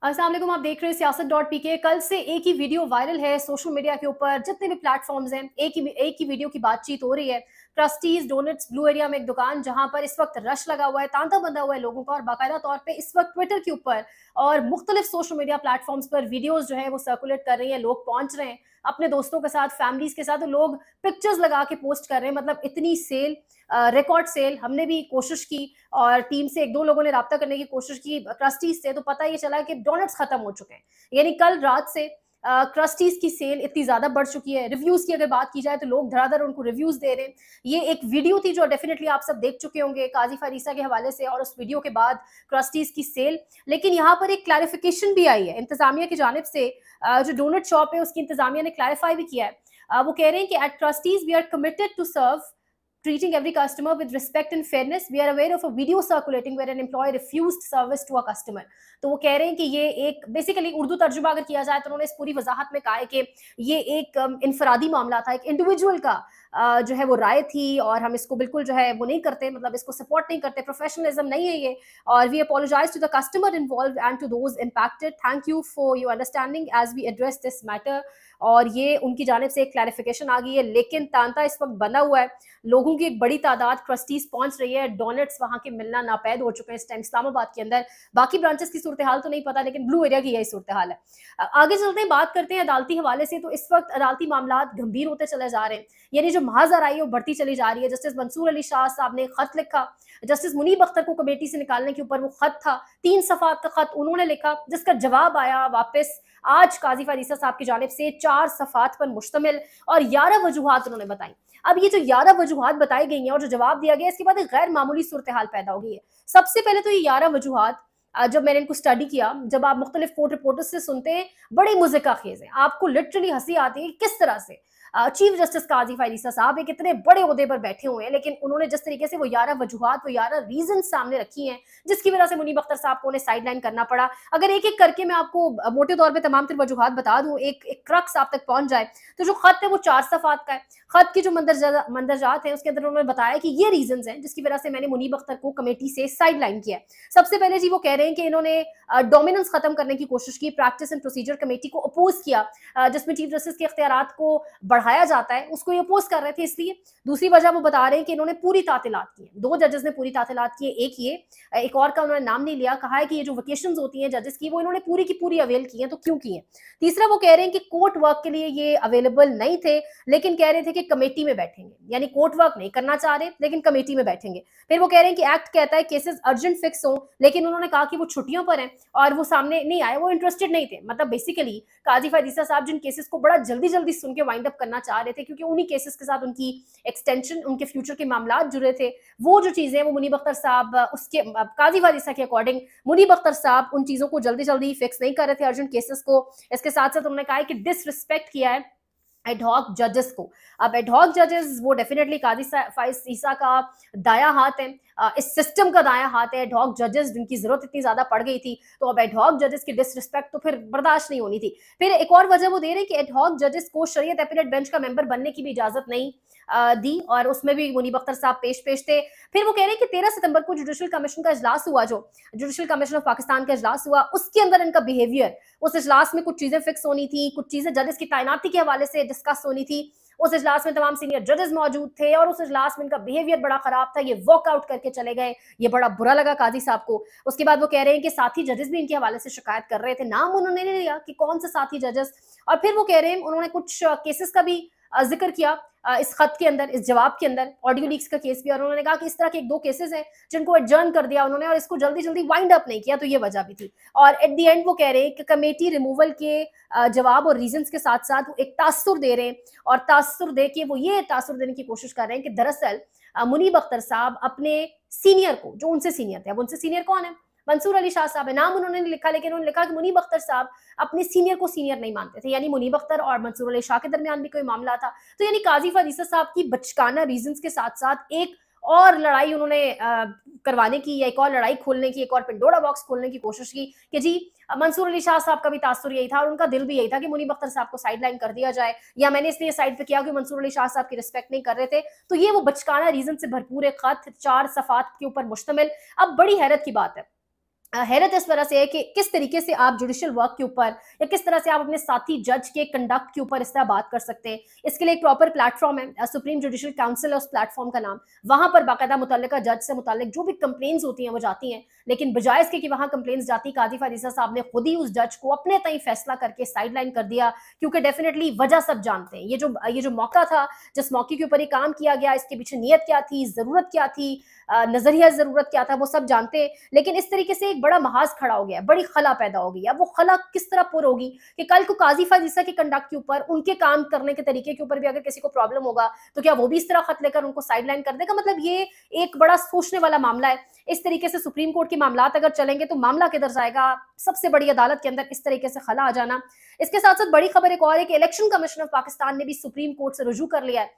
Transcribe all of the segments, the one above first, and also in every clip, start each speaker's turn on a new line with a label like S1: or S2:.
S1: अस्सलाम वालेकुम। आप देख रहे हैं सियासत.pk। कल से एक ही वीडियो वायरल है सोशल मीडिया के ऊपर, जितने भी प्लेटफॉर्म्स हैं, एक ही वीडियो की बातचीत हो रही है। ट्रस्टीज डोनट्स ब्लू एरिया में एक दुकान जहां पर इस वक्त रश लगा हुआ है, तांता बंधा हुआ है लोगों का, और बाकायदा तौर पे इस वक्त ट्विटर के ऊपर और मुख्तलिफ सोशल मीडिया प्लेटफॉर्म्स पर वीडियोज जो है वो सर्कुलेट कर रही हैं। लोग पहुंच रहे हैं अपने दोस्तों के साथ, फैमिलीज के साथ, तो लोग पिक्चर्स लगा के पोस्ट कर रहे हैं। मतलब इतनी सेल, रिकॉर्ड सेल। हमने भी कोशिश की और टीम से एक दो लोगों ने राब्ता करने की कोशिश की ट्रस्टीज से, तो पता ये चला कि डोनट्स खत्म हो चुके हैं। यानी कल रात से ट्रस्टीज की सेल इतनी ज्यादा बढ़ चुकी है। रिव्यूज की अगर बात की जाए तो लोग धड़ाधड़ उनको रिव्यूज दे रहे हैं। ये एक वीडियो थी जो डेफिनेटली आप सब देख चुके होंगे काजी फारिसा के हवाले से, और उस वीडियो के बाद ट्रस्टीज की सेल। लेकिन यहाँ पर एक क्लैरिफिकेशन भी आई है इंतजामिया की जानिब से। जो डोनट शॉप है उसकी इंतजामिया ने क्लैरिफाई भी किया है। वो कह रहे हैं कि at trustees we are committed to serve treating every customer with respect and fairness. We are aware of a video circulating where an employee refused service to a customer. तो वो कह रहे हैं कि ये एक बेसिकली उर्दू तर्जुमा अगर किया जाए तो उन्होंने इस पूरी वजाहत में कहा है कि ये एक इनफरादी मामला था, एक इंडिविजुअल का जो है वो राय थी, और हम इसको बिल्कुल जो है वो नहीं करते, मतलब इसको सपोर्ट नहीं करते, प्रोफेशनलिज्म नहीं है ये। और we apologize to the customer involve and to those impacted. Thank you for your understanding as we address this matter. और ये उनकी जानिब से एक क्लैरिफिकेशन आ गई है। लेकिन तांता इस वक्त बना हुआ है, लोगों की एक बड़ी तादाद ट्रस्टीज पहुंच रही है, डोनट्स वहां के मिलना नापैद हो चुके हैं इस टाइम इस्लामाबाद के अंदर। बाकी ब्रांचेस की सूरत हाल तो नहीं पता, लेकिन ब्लू एरिया की यही सूरत हाल है। आगे चलते हैं, बात करते हैं अदालती हवाले से। तो इस वक्त अदालती मामला गंभीर होते चले जा रहे हैं, यानी जो महाजराई है वो बढ़ती चली जा रही है। जस्टिस मंसूर अली शाह साहब ने खत लिखा, जस्टिस मुनीब अख्तर को कमेटी से निकालने के ऊपर वो खत था, 3 सफ़ात का खत उन्होंने लिखा, जिसका जवाब आया वापस आज काजी फारिसा साहब की जानिब से 4 सफ़ात पर मुश्तमिल, और 11 वजूहात उन्होंने बताई। अब ये जो 11 वजूहात बताई गई हैं और जो जवाब दिया गया, इसके बाद एक गैर मामूली सूरत हाल पैदा हो गई है। सबसे पहले तो ये 11 वजूहात जब मैंने इनको स्टडी किया, जब आप मुख्तलिफ कोर्ट रिपोर्टर्स से सुनते हैं, बड़ी मुज़िका खेज है, आपको लिटरली हंसी आती है किस तरह से चीफ जस्टिस काजी फारिसा साहब एक इतने बड़े ओहदे पर बैठे हुए हैं, लेकिन उन्होंने जिस तरीके से वो 11 वजूहात, वो 11 रीजन सामने रखी हैं, जिसकी वजह से मुनीब अख्तर साहब को उन्हें साइडलाइन करना पड़ा। अगर एक एक करके मैं आपको मोटे तौर पे तमाम तर वजूहात बता दूं, एक क्रक्स आप तक पहुंच जाए, तो जो खत है वो 4 सफ़ात का है। खत की जो मंदरजात है उसके अंदर उन्होंने बताया कि ये रीजन हैं जिसकी वजह से मैंने मुनीब अख्तर को कमेटी से साइडलाइन किया है। सबसे पहले जी वो कह रहे हैं कि इन्होंने डोमिनेंस खत्म करने की कोशिश की, प्रैक्टिस एंड प्रोसीजर कमेटी को अपोज किया, जिसमें चीफ जस्टिस के इख्तियारात को बढ़ाया जाता है, उसको ये अपोज कर रहे थे इसलिए। दूसरी वजह वो बता रहे हैं कि इन्होंने पूरी तातीलात की है, 2 जजेस ने पूरी तातीलात की है, एक और का उन्होंने नाम नहीं लिया, कहा है कि ये जो वेकेशन होती हैं जजेस की, वो इन्होंने पूरी की पूरी अवेल की है, तो क्यों की है। तीसरा वो कह रहे हैं कि कोर्ट वर्क के लिए ये अवेलेबल नहीं थे, लेकिन कह रहे थे कि कमेटी में बैठेंगे, यानी कोर्ट वर्क नहीं करना चाह रहे लेकिन कमेटी में बैठेंगे। फिर वो कह रहे हैं कि एक्ट कहता है केसेस अर्जेंट फिक्स हो, लेकिन उन्होंने कहा कि वो छुट्टियों पर हैं और वो सामने नहीं आए, वो इंटरेस्टेड नहीं थे। मतलब बेसिकली काजी फारिसा साहब जिन केसेस को बड़ा जल्दी जल्दी सुन के वाइंड अप करना चाह रहे थे, क्योंकि उन्हीं केसेस के साथ उनकी एक्सटेंशन, उनके फ्यूचर के मामला जुड़े थे, वो जो चीजें वो मुनीब अख्तर साहब उसके काजी फारिसा के अकॉर्डिंग मुनीब अख्तर साहब उन चीजों को जल्दी जल्दी फिक्स नहीं कर रहे थे, अर्जेंट केसेस को। इसके साथ साथ उन्होंने कहा है कि डिसरिस्पेक्ट किया है एडहॉक जजेस को। अब एडहॉक जजेस वो डेफिनेटली काजी फारिसा का दाया हाथ है, इस सिस्टम का दाया हाथ है। एडहॉक जजेस जिनकी जरूरत इतनी ज्यादा पड़ गई थी, तो अब एडहॉक जजेस की डिसरिस्पेक्ट तो फिर बर्दाश्त नहीं होनी थी। फिर एक और वजह वो दे रहे हैं कि एडहॉक जजेस को शरीयत एपिलेट बेंच का मेंबर बनने की भी इजाजत नहीं दी, और उसमें भी मुनीब अख्तर साहब पेश थे। फिर वो कह रहे हैं कि 13 सितंबर को जुडिशल कमीशन का इजलास हुआ, जो जुडिशल कमीशन ऑफ पाकिस्तान का इजलास हुआ, उसके अंदर इनका बिहेवियर, उस इजलास में कुछ चीजें फिक्स होनी थी, कुछ चीजें जजेस की तैनाती के हवाले से डिस्कस होनी थी। उस इजलास में तमाम सीनियर जजेस मौजूद थे और उस इजलास में इनका बिहेवियर बड़ा खराब था, ये वॉकआउट करके चले गए, ये बड़ा बुरा लगा काजी साहब को। उसके बाद वो कह रहे हैं कि साथी जजेस भी इनके हवाले से शिकायत कर रहे थे, नाम उन्होंने नहीं लिया कि कौन से साथी जजेस। और फिर वो कह रहे हैं उन्होंने कुछ केसेस का भी जिक्र किया इस खत के अंदर, इस जवाब के अंदर, ऑडियो लीक्स का केस भी, और उन्होंने कहा कि इस तरह के 1-2 केसेस हैं जिनको एडजर्न कर दिया उन्होंने और इसको जल्दी जल्दी वाइंड अप नहीं किया, तो ये वजह भी थी। और एट द एंड वो कह रहे हैं कि कमेटी रिमूवल के जवाब और रीजंस के साथ साथ वो एक तासुर दे रहे हैं, और तासुर दे के वो ये तासुर देने की कोशिश कर रहे हैं कि दरअसल मुनीब अख्तर साहब अपने सीनियर को, जो उनसे सीनियर थे, अब उनसे सीनियर कौन है, मंसूर अली शाह साहब है, नाम उन्होंने नहीं लिखा, लेकिन उन्होंने लिखा कि मुनीब अख्तर साहब अपने सीनियर को सीनियर नहीं मानते थे, यानी मुनीब अख्तर और मंसूर अली शाह के दरमियान भी कोई मामला था। तो यानी काजी फारिसा साहब की बचकाना रीजंस के साथ साथ एक और लड़ाई उन्होंने करवाने की, या एक और लड़ाई खोलने की, एक और पिंडोरा बॉक्स खोलने की कोशिश की कि जी मंसूर अली शाह साहब का भी तासुर यही था और उनका दिल भी यही था कि मुनीब अख्तर साहब को साइडलाइन कर दिया जाए, या मैंने इसलिए साइड पे किया कि मंसूर अली शाह साहब की रिस्पेक्ट नहीं कर रहे थे। तो ये वो बचकाना रीजन से भरपूर एक खत 4 सफ़ात के ऊपर मुश्तमिल। अब बड़ी हैरत की बात है, हैरत इस वजह से है कि किस तरीके से आप जुडिशियल वर्क के ऊपर या किस तरह से आप अपने साथी जज के कंडक्ट के ऊपर इस तरह बात कर सकते हैं। इसके लिए एक प्रॉपर प्लेटफॉर्म है, सुप्रीम जुडिशियल काउंसिल है उस प्लेटफॉर्म का नाम। वहां पर बाकायदा मुतल्लिका जज से मुतालिक जो भी कंप्लेंट्स होती हैं वो जाती हैं, लेकिन बजाय इसके कि वहां कंप्लेंट्स जाती, काजी फायद साहब ने खुद ही उस जज को अपने तय फैसला करके साइडलाइन कर दिया, क्योंकि डेफिनेटली वजह सब जानते हैं। ये जो मौका था, जिस मौके के ऊपर ये काम किया गया, इसके पीछे नीयत क्या थी, जरूरत क्या थी, नजरिया जरूरत क्या था, वो सब जानते हैं। लेकिन इस तरीके से एक बड़ा महाज खड़ा हो गया, बड़ी खला पैदा होगी। अब वो खला किस तरह पुर होगी कि कल को काजी फायद के कंडक्ट के ऊपर, उनके काम करने के तरीके के ऊपर भी अगर किसी को प्रॉब्लम होगा तो क्या वो भी इस तरह खत लेकर उनको साइडलाइन कर देगा? मतलब ये एक बड़ा सोचने वाला मामला है। इस तरीके से सुप्रीम कोर्ट के मामलात अगर चलेंगे तो मामला किधर जाएगा? सबसे बड़ी अदालत के अंदर इस तरीके से खला आ जाना। इसके साथ साथ बड़ी खबर एक और है कि इलेक्शन कमीशन ऑफ पाकिस्तान ने भी सुप्रीम कोर्ट से रुजू कर लिया है।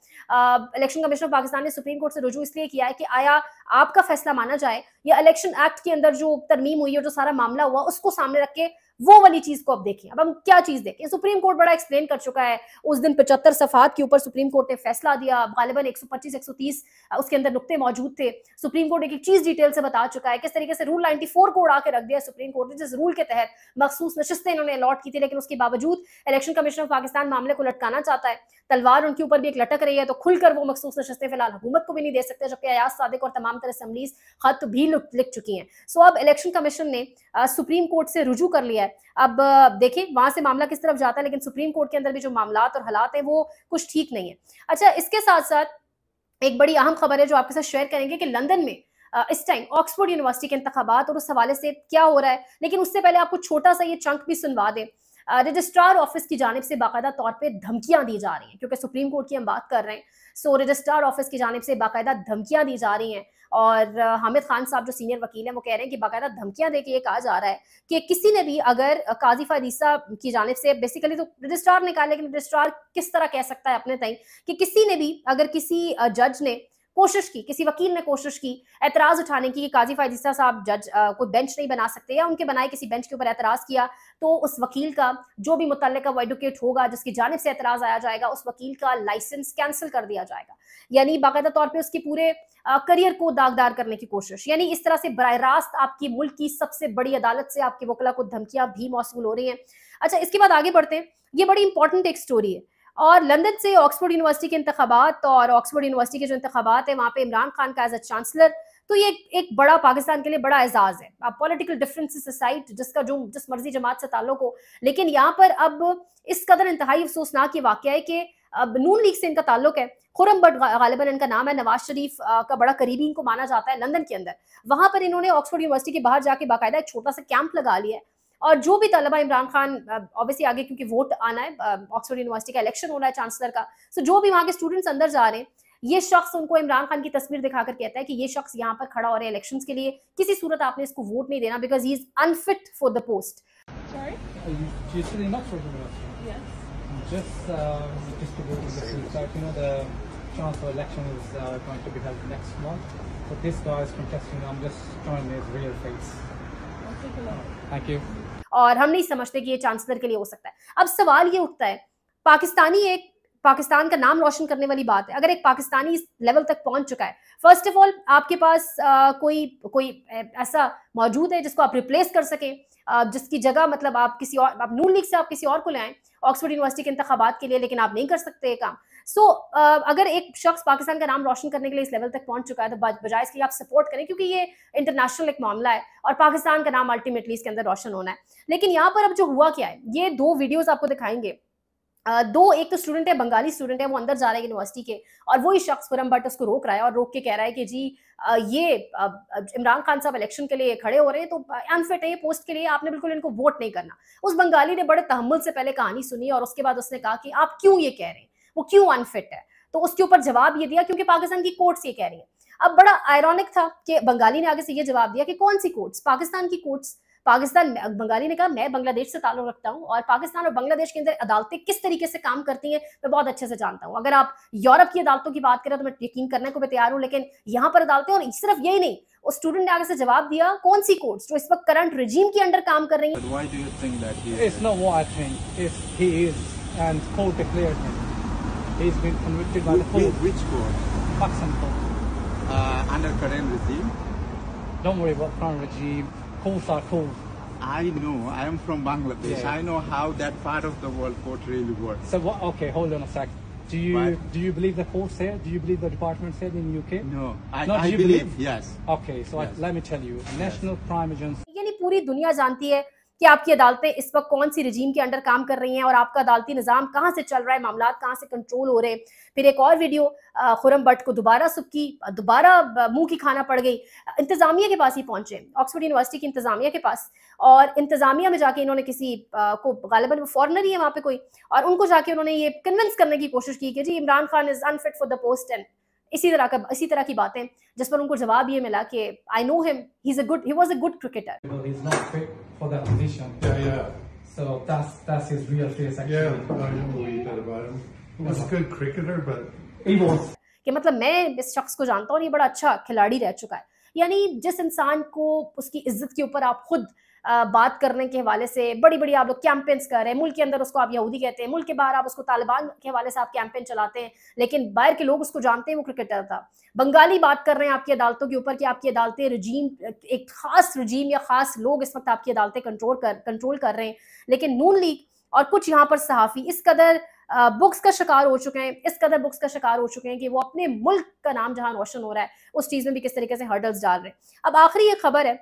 S1: इलेक्शन कमीशन ऑफ पाकिस्तान ने सुप्रीम कोर्ट से रुजू इसलिए किया है कि आया आपका फैसला माना जाए या इलेक्शन एक्ट के अंदर जो तरमीम हुई है, जो सारा मामला हुआ, उसको सामने रख के वो वाली चीज को अब देखें। अब हम क्या चीज देखें? सुप्रीम कोर्ट बड़ा एक्सप्लेन कर चुका है। उस दिन 75 सफात के ऊपर सुप्रीम कोर्ट ने फैसला दिया, गालिबन 125-130 उसके अंदर नुक्ते मौजूद थे। सुप्रीम कोर्ट एक चीज डिटेल से बता चुका है किस तरीके से रूल 94 को उड़ा के रख दिया सुप्रीम कोर्ट ने, जिस रूल के तहत मखसूस नशिस्तें इन्होंने अलॉट की थी, लेकिन उसके बावजूद इलेक्शन कमीशन ऑफ पाकिस्तान मामले को लटकाना चाहता है। तलवार उनके ऊपर भी एक लटक रही है, तो खुलकर वो मखसूस नशिस्तें फिलहाल हुकूमत को भी नहीं दे सकते, जबकि अयाज सादिक और तमाम तरह असम्बलीज खत भी लिख चुकी हैं। सो अब इलेक्शन कमीशन ने सुप्रीम कोर्ट से रुजू कर लिया है। अब देखें वहां से मामला किस तरफ जाता है, लेकिन सुप्रीम कोर्ट के अंदर भी जो मामलात और हालात है वो कुछ ठीक नहीं है। अच्छा, इसके साथ साथ एक बड़ी अहम खबर है जो आपके साथ शेयर करेंगे कि लंदन में इस टाइम ऑक्सफोर्ड यूनिवर्सिटी के इंतखाबात और उस हवाले से क्या हो रहा है। लेकिन उससे पहले आपको छोटा सा ये चंक भी सुनवा दें। रजिस्ट्रार ऑफिस की जानिब से बाकायदा तौर पे धमकियां दी जा रही हैं, क्योंकि सुप्रीम कोर्ट की हम बात कर रहे हैं। सो रजिस्ट्रार ऑफिस की जानिब से बाकायदा धमकियां दी जा रही हैं, और हामिद खान साहब जो सीनियर वकील हैं वो कह रहे हैं कि बाकायदा धमकियां देके ये कहा जा रहा है कि किसी ने भी अगर काजी फायद की जानिब से, बेसिकली तो रजिस्ट्रार ने कहा, लेकिन रजिस्ट्रार किस तरह कह सकता है अपने तय कि किसी ने भी अगर किसी जज ने कोशिश की, किसी वकील ने कोशिश की एतराज उठाने की कि काजी फायद साहब जज कोई बेंच नहीं बना सकते, या उनके बनाए किसी बेंच के ऊपर एतराज किया, तो उस वकील का जो भी मुतल्लिका वो एडवोकेट होगा जिसकी जानिब से एतराज आया जाएगा, उस वकील का लाइसेंस कैंसिल कर दिया जाएगा। यानी बाकायदा तौर पे उसके पूरे करियर को दागदार करने की कोशिश। यानी इस तरह से बराह रास्त आपकी मुल्क की सबसे बड़ी अदालत से आपके वकला को धमकियां भी मौसूल हो रही हैं। अच्छा, इसके बाद आगे बढ़ते हैं। ये बड़ी इंपॉर्टेंट एक स्टोरी है। और लंदन से ऑक्सफोर्ड यूनिवर्सिटी के इंतखाबात, और ऑक्सफोर्ड यूनिवर्सिटी के जो इंतखाबात है वहां पे इमरान खान का एज अ चांसलर, तो ये एक बड़ा पाकिस्तान के लिए बड़ा एजाज है। अब पॉलिटिकल डिफरेंसेस असाइड, जिस मर्जी जमात से ताल्लुक हो, लेकिन यहाँ पर अब इस कदर इंतहाई अफसोसनाक ये वाकया है कि अब नून लीग से इनका ताल्लुक है। खुरम बट गालिबन इनका नाम है, नवाज शरीफ का बड़ा करीबी इनको माना जाता है लंदन के अंदर। वहां पर इन्होंने ऑक्सफोर्ड यूनिवर्सिटी के बाहर जाके बाकायदा एक छोटा सा कैंप लगा लिया है, और जो भी तलबा, इमरान खान ऑब्वियसली आगे क्योंकि वोट आना है, ऑक्सफोर्ड यूनिवर्सिटी का इलेक्शन हो रहा है चांसलर का, सो जो भी वहां के स्टूडेंट्स अंदर जा रहे हैं, ये शख्स उनको इमरान खान की तस्वीर दिखाकर कहता है कि ये शख्स यहाँ पर खड़ा हो रहा है इलेक्शंस के लिए, किसी सूरत आपने इसको वोट नहीं देना because he is unfit for the post.
S2: chancellor election is going to be held next month. So this guy is contesting. I'm just showing his real face. Thank you.
S1: और हम नहीं समझते कि ये चांसलर के लिए हो सकता है। अब सवाल ये उठता है, पाकिस्तान का नाम रोशन करने वाली बात है। अगर एक पाकिस्तानी इस लेवल तक पहुंच चुका है, फर्स्ट ऑफ ऑल आपके पास कोई ऐसा मौजूद है जिसको आप रिप्लेस कर सकें, जिसकी जगह मतलब आप किसी और, आप नून लीग से आप किसी और को ले आए ऑक्सफोर्ड यूनिवर्सिटी के इंतखाबात के लिए, लेकिन आप नहीं कर सकते ये काम। सो अगर एक शख्स पाकिस्तान का नाम रोशन करने के लिए इस लेवल तक पहुंच चुका है, तो बजाय इसके आप सपोर्ट करें, क्योंकि ये इंटरनेशनल एक मामला है और पाकिस्तान का नाम अल्टीमेटली इसके अंदर रोशन होना है। लेकिन यहाँ पर अब जो हुआ क्या है, ये दो वीडियोस आपको दिखाएंगे। एक तो स्टूडेंट है, बंगाली स्टूडेंट है, वो अंदर जा रहा है यूनिवर्सिटी के, और वही शख्स खुरम भट्ट उसको रोक रहा है और रोक के कह रहा है कि जी ये इमरान खान साहब इलेक्शन के लिए खड़े हो रहे हैं, तो अनफिट है ये पोस्ट के लिए, आपने बिल्कुल इनको वोट नहीं करना। उस बंगाली ने बड़े तहम्मुल से पहले कहानी सुनी और उसके बाद उसने कहा कि आप क्यों ये कह रहे हैं, वो क्यों अनफिट है। तो उसके ऊपर जवाब ये दिया क्योंकि पाकिस्तान की कोर्ट्स ये कह रही है। अब बड़ा आयरॉनिक था कि बंगाली ने आगे से ये जवाब दिया कि कौन सी कोर्ट्स, पाकिस्तान की कोर्ट्स। बंगाली ने कहा मैं बांग्लादेश से ताल्लुक रखता हूं और पाकिस्तान और बांग्लादेश के अंदर अदालतें किस तरीके से काम करती हैं मैं बहुत अच्छे से जानता हूं। अगर आप यूरोप की अदालतों की बात करें तो मैं यकीन करने को भी तैयार हूं, लेकिन यहाँ पर अदालतें, और सिर्फ यही नहीं, उस स्टूडेंट ने आगे से जवाब दिया कौन सी कोर्ट्स जो इस वक्त करंट रिजीम के अंडर काम कर रही
S2: हैं। Don't worry about current regime. courts are called.
S3: I know. I am from Bangladesh.
S2: Yeah.
S3: I know how that part of the world court really works.
S2: So what? Okay, hold on a sec. Do you believe the courts here? Do you believe the departments here in UK?
S3: No, I
S2: do you
S3: believe. Yes.
S2: Okay, so
S3: Yes.
S2: let me tell you, National Crime Agency.
S1: यानी पूरी दुनिया जानती है कि आपकी अदालतें इस वक्त कौन सी रजीम के अंडर काम कर रही हैं और आपका अदालती निज़ाम कहाँ से चल रहा है, मामलात कहाँ से कंट्रोल हो रहे हैं। फिर एक और वीडियो खुरम भट्ट को दोबारा सुबकी दोबारा मुंह की खाना पड़ गई, इंतजामिया के पास ही पहुंचे, ऑक्सफोर्ड यूनिवर्सिटी की इंतजामिया के पास, और इंतजामिया में जाके इन्होंने किसी को, गालिबन फॉरनर ही है वहाँ पे कोई, और उनको जाके उन्होंने ये कन्विंस करने की कोशिश की कि जी Imran Khan is unfit for the post and इसी तरह की बातें, जिस पर उनको जवाब ये मिला कि I know him, he was a good cricketer.
S2: He's not fit for that position.
S4: Yeah.
S2: So that's his real face actually.
S4: Yeah, I know a wee bit about him. He was a good cricketer, but
S2: He was.
S1: कि मतलब मैं इस शख्स को जानता हूँ और ये बड़ा अच्छा खिलाड़ी रह चुका है। यानी जिस इंसान को उसकी इज्जत के ऊपर आप खुद बात करने के हवाले से बड़ी बड़ी आप लोग कैंपेन्स कर रहे हैं, मुल्क के अंदर उसको आप यहूदी कहते हैं, मुल्क के बाहर आप उसको तालिबान के हवाले से आप कैंपेन चलाते हैं, लेकिन बाहर के लोग उसको जानते हैं वो क्रिकेटर था। बंगाली बात कर रहे हैं आपकी अदालतों के ऊपर कि आपकी अदालतें रजीम, एक खास रजीम या खास लोग इस वक्त आपकी अदालतें कंट्रोल कर रहे हैं, लेकिन नून लीग और कुछ यहाँ पर सहाफ़ी इस कदर बुक्स का शिकार हो चुके हैं, इस कदर बुक्स का शिकार हो चुके हैं कि वो अपने मुल्क का नाम जहां रोशन हो रहा है उस चीज़ में भी किस तरीके से हर्डल्स डाल रहे हैं। अब आखिरी ये खबर है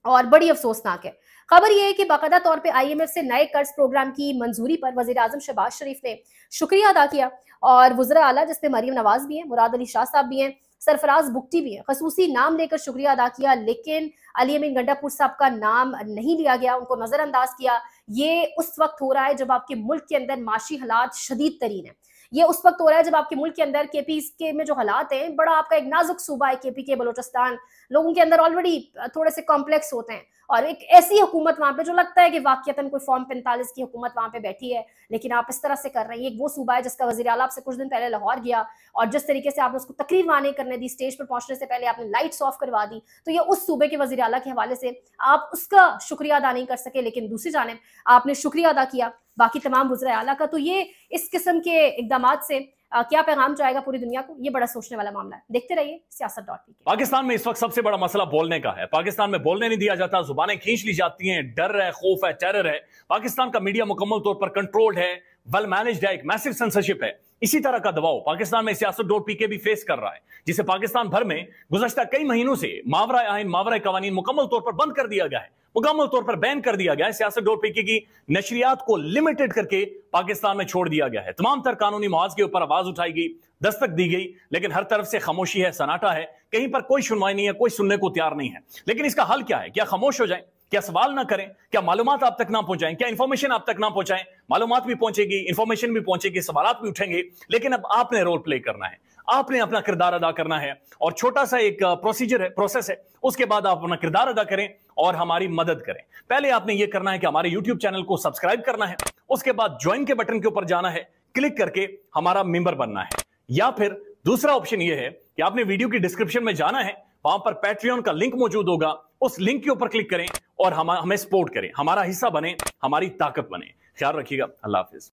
S1: और बड़ी अफसोसनाक है। खबर यह है कि बाकायदा तौर पे IMF से नए कर्ज प्रोग्राम की मंजूरी पर वज़ीर आज़म शहबाज शरीफ ने शुक्रिया अदा किया और वज़रा आला जिसमें मरियम नवाज भी हैं, मुराद अली शाह साहब भी हैं, सरफराज बुगटी भी हैं, खसूसी नाम लेकर शुक्रिया अदा किया, लेकिन अली अमीन गंडापुर साहब का नाम नहीं लिया गया, उनको नजरअंदाज किया। ये उस वक्त हो रहा है जब आपके मुल्क के अंदर माशी हालात शदीद तरीन है। ये उस वक्त हो रहा है जब आपके मुल्क के अंदर KP के में जो हालात हैं, बड़ा आपका एक नाजुक सूबा है KPK बलोचिस्तान, लोगों के अंदर ऑलरेडी थोड़े से कॉम्प्लेक्स होते हैं और एक ऐसी हुकूमत वहां पे जो लगता है कि वाकईतन कोई फॉर्म 45 की हुकूमत वहां पे बैठी है, लेकिन आप इस तरह से कर रहे हैं। एक वो सूबा है जिसका वज़ीर आला आपसे कुछ दिन पहले लाहौर गया और जिस तरीके से आपने उसको तकरीर वहां नहीं करने दी, स्टेज पर पहुंचने से पहले आपने लाइट्स ऑफ करवा दी, तो ये उस सूबे के वज़ीर आला के हवाले से आप उसका शुक्रिया अदा नहीं कर सके, लेकिन दूसरी जानिब आपने शुक्रिया अदा किया बाकी तमाम वज़ीर आला का। तो ये इस किस्म के इक़दामात से क्या पैगाम जाएगा पूरी दुनिया को, ये बड़ा सोचने वाला मामला है। देखते रहिए सियासत.pk।
S5: पाकिस्तान में इस वक्त सबसे बड़ा मसला बोलने का है। पाकिस्तान में बोलने नहीं दिया जाता, जुबानें खींच ली जाती हैं, डर है, खौफ है, टेरर है। पाकिस्तान का मीडिया मुकम्मल तौर पर कंट्रोल्ड है, वेल मैनेज्ड है, एक मैसिव सेंसरशिप है। इसी तरह का दबाव पाकिस्तान में सियासत.pk भी फेस कर रहा है, जिसे पाकिस्तान भर में गुज़श्ता कई महीनों से मावरा आइन, मावरा कवानीन मुकम्मल तौर पर बंद कर दिया गया है, मुकम्मल तौर पर बैन कर दिया गया है। सियासत.pk की नशरियात को लिमिटेड करके पाकिस्तान में छोड़ दिया गया है। तमाम तर कानूनी मुआवज के ऊपर आवाज उठाई गई, दस्तक दी गई, लेकिन हर तरफ से खामोशी है, सन्नाटा है, कहीं पर कोई सुनवाई नहीं है, कोई सुनने को तैयार नहीं है। लेकिन इसका हल क्या है? क्या खामोश हो जाएं? क्या सवाल ना करें? क्या मालूमात आप तक ना पहुंचाएं? क्या इंफॉर्मेशन आप तक ना पहुंचाएं? मालूमात भी पहुंचेगी, इंफॉर्मेशन भी पहुंचेगी, सवालात भी उठेंगे, लेकिन अब आपने रोल प्ले करना है, आपने अपना किरदार अदा करना है। और छोटा सा एक प्रोसीजर है, प्रोसेस है, उसके बाद आप अपना किरदार अदा करें और हमारी मदद करें। पहले आपने यह करना है कि हमारे YouTube चैनल को सब्सक्राइब करना है, उसके बाद ज्वाइन के बटन के ऊपर जाना है, क्लिक करके हमारा मेंबर बनना है। या फिर दूसरा ऑप्शन यह है कि आपने वीडियो की डिस्क्रिप्शन में जाना है, वहां पर पैट्रियन का लिंक मौजूद होगा, उस लिंक के ऊपर क्लिक करें और हमें सपोर्ट करें, हमारा हिस्सा बने, हमारी ताकत बने। ख्याल रखिएगा। अल्लाह हाफिज।